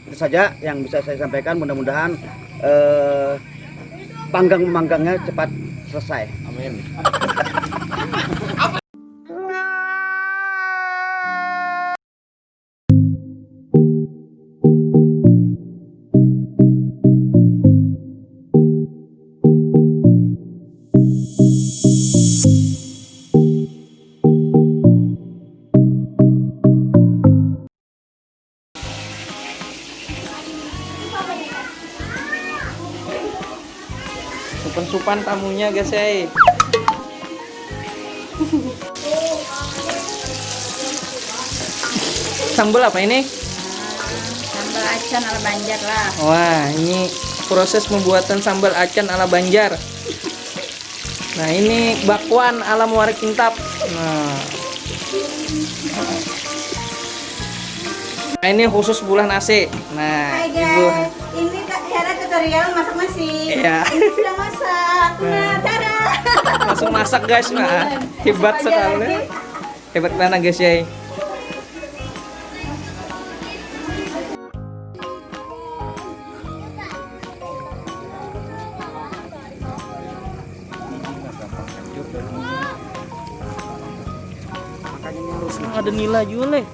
Itu saja yang bisa saya sampaikan. Mudah-mudahan panggang memanggangnya cepat selesai. Amin. Supan-supan tamunya guys ya. Sambal apa ini? Sambal acan ala Banjar lah. Wah, ini proses pembuatan sambal acan ala Banjar. Nah, ini bakwan ala Muara Kintap. Nah, ini khusus bulan nasi. Nah, Hai Ibu. guys, ini Kak Hera tutorial masak nasi. Iya. Ini sudah masak. Nah, Tara. Langsung masak guys, nah. Hebat Masuk aja sekali. lagi. Hebat banget guys ya. Ada nila juga leh.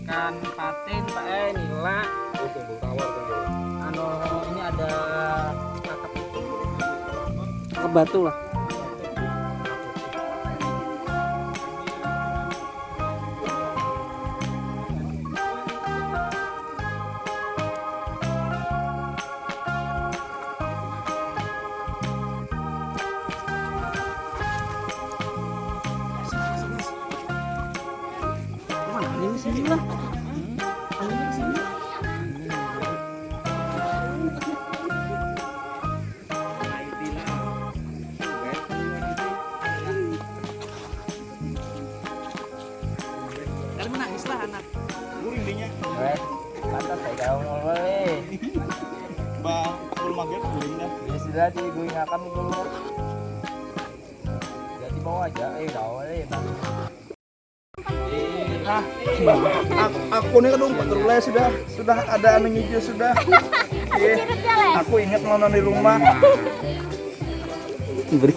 Kan patin pak nila. Ano ini ada kakap batu lah. Ini sini lah. Ini sini. Kali menangis lah anak. Mantap saya gaul boleh. Bang, belum maghrib guling dah. Ya sudah digunakan dulu. Jadi bawa aja, gaul bang. Aku nih kadung patroli sudah ada anu hijau sudah. Aku ingat nonton di rumah. Beri.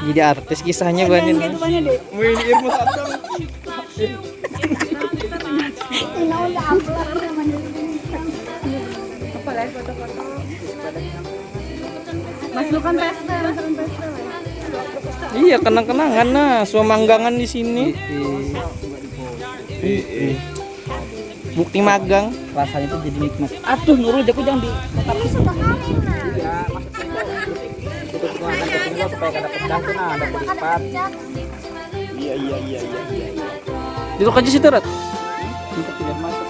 Jadi artis kisahnya banyak. Wih, ini ilmu satu. Mas Lukan pesta, Iya, kenang-kenangan nah, manggangan di sini. Bukti magang. Rasanya tuh jadi nikmat. Aduh, Nurul jago jangan di. Ini sudah kali nah. Untuk mengangkat kedua supaya kada pecah tuh nah, ada berlipat. Iya. Duduk aja situ, Rat. Untuk tidak masuk.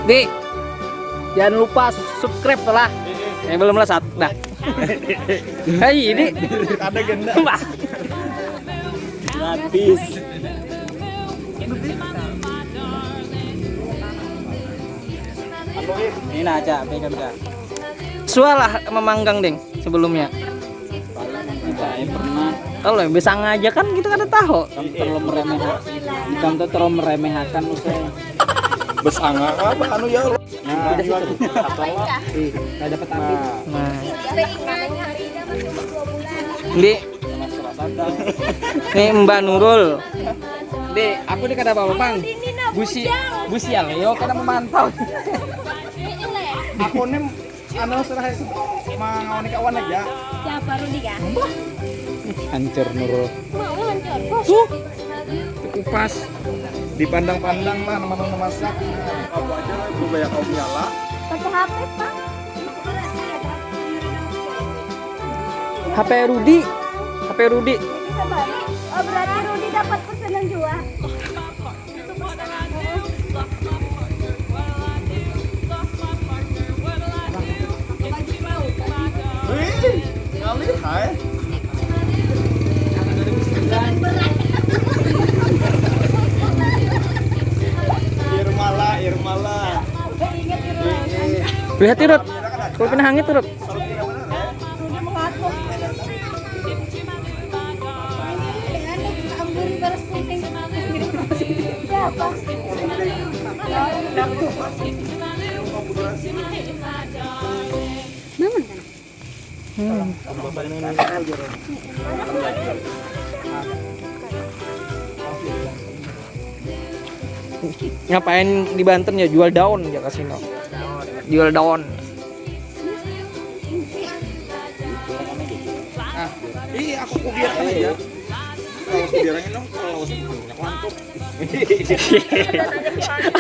Di. Jangan lupa subscribe lah. Belum lah saat. Dah. Hai, ini. Ada genda. Wah. Gratis. Ini nah aja, pegang enggak. Sualah memanggang, Deng, sebelumnya. Saya pernah Kalau yang bisa ngajak kan kita kada tahu. Terlalu meremehkan. Bukan tuh terlalu meremehkan usai. besanga apa anu ya Allah. Nah, nggak dapat api. Nah, Di. Nih Mbak Nurul. Di, aku di kada apa Bang. Busial, yo kada memantau. Aku nih anu serah mangawani kawan aja. Siapa Rudi kan? Hancur Nurul. Mau hancur. Bos. Kupas dipandang-pandang mah nama-nama masak. Aku aja gue banyak kau nyala. Pakai HP, Pak. HP Rudi. HP Rudi. Bisa balik. Oh, berarti Rudi dapat pesanan juga. Wih, kali hai. Irmala. Lihat Rut. Kalau kena hangit Rut. Rudi mengatuk. Ini ambur baru syuting. Siapa? Namun kan? Ngapain di Banten ya, jual daun ya kasino. Jual daun. Iya, aku biarkan aja. Kalau biarkan dong, kalau mantap.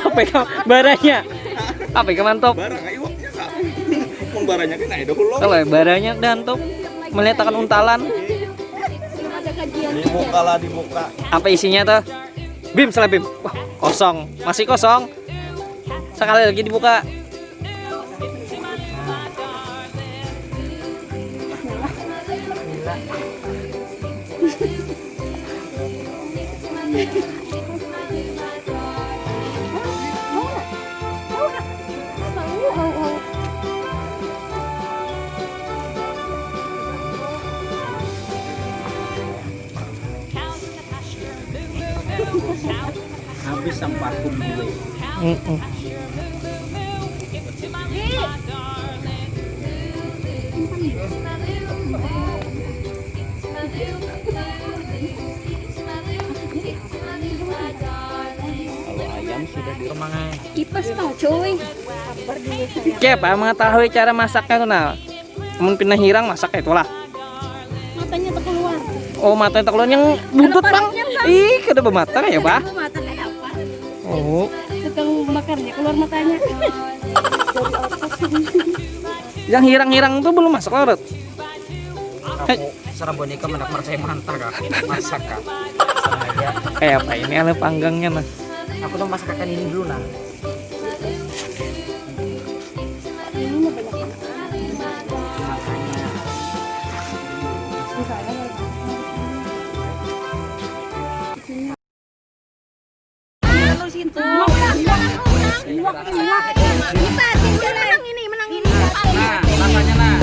Apa ya baranya? Apa ya mantap? Barang ayo. Mun baranya kan ayo dulu. Kalau baranya dantup meletakkan untalan. Ada kajian. Dibuka lah, dibuka. Apa isinya tuh? Bim, salah Bim. Wah, kosong. Masih kosong. Sekali lagi dibuka. Habis sampah gue. Kalau ayam sudah di rumahnya. Kipas tau cuy. Oke, Pak, mengetahui cara masaknya tuh nah. Mun pindah hirang masaknya itulah. Matanya tuh keluar. Oh, matanya tak keluar yang buntut, Bang. Ih, kada bermata ya, Pak? Mata kayak apa? Oh. Tukang bakarnya keluar matanya. Yang hirang-hirang tuh belum masak lorot. Aku sarang boneka menak mercaya mantap kak. Masak kak. Sengaja. Kayak apa ini ada panggangnya nah. Aku tuh masakkan ini dulu nah. Ini mah banyak. Menang ini. Nah, rasanya nah.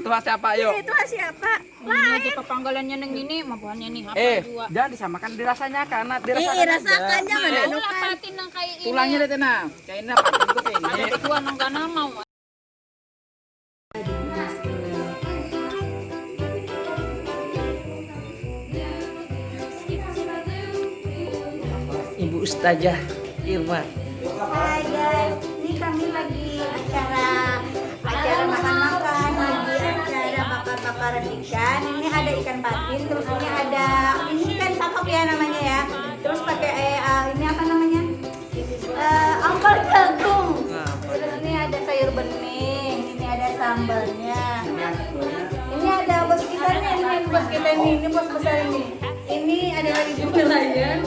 Itu siapa yuk? Itu siapa? Ini kepanggalannya neng ini, mabuhannya nih apa dua. Jangan disamakan dirasanya karena Rasakan jangan Aku adukan. lapatin nang kayak ini. tulangnya deh tenang. Kayaknya apa juga kayak Ada ini. dua nang kana mau. Ibu Ustazah Irma. Hai guys, ini kami lagi acara makan-makan, lagi acara bakar-bakaran ikan. Ini ada ikan patin, terus ini ada ikan kakap ya namanya ya. Terus pakai ini apa namanya? Ampal jagung. Terus ini ada sayur bening, ini ada sambalnya. Ini ada bos kita nih, ini bos kita ini bos besar ini. Ini adalah ibu nelayan.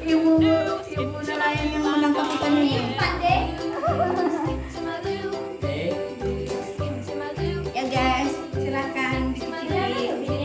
Ibu nelayan yang menangkap ikan ini. Ya guys, silakan dicicipi.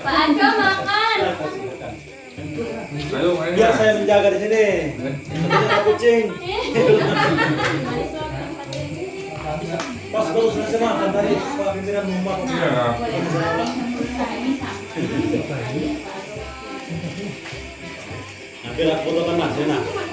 Pak Anjo makan. Biar saya menjaga di sini. Ada kucing. Pas baru selesai makan tadi, Pak pimpinan mau makan. Gerak foto kan mas, ya nak.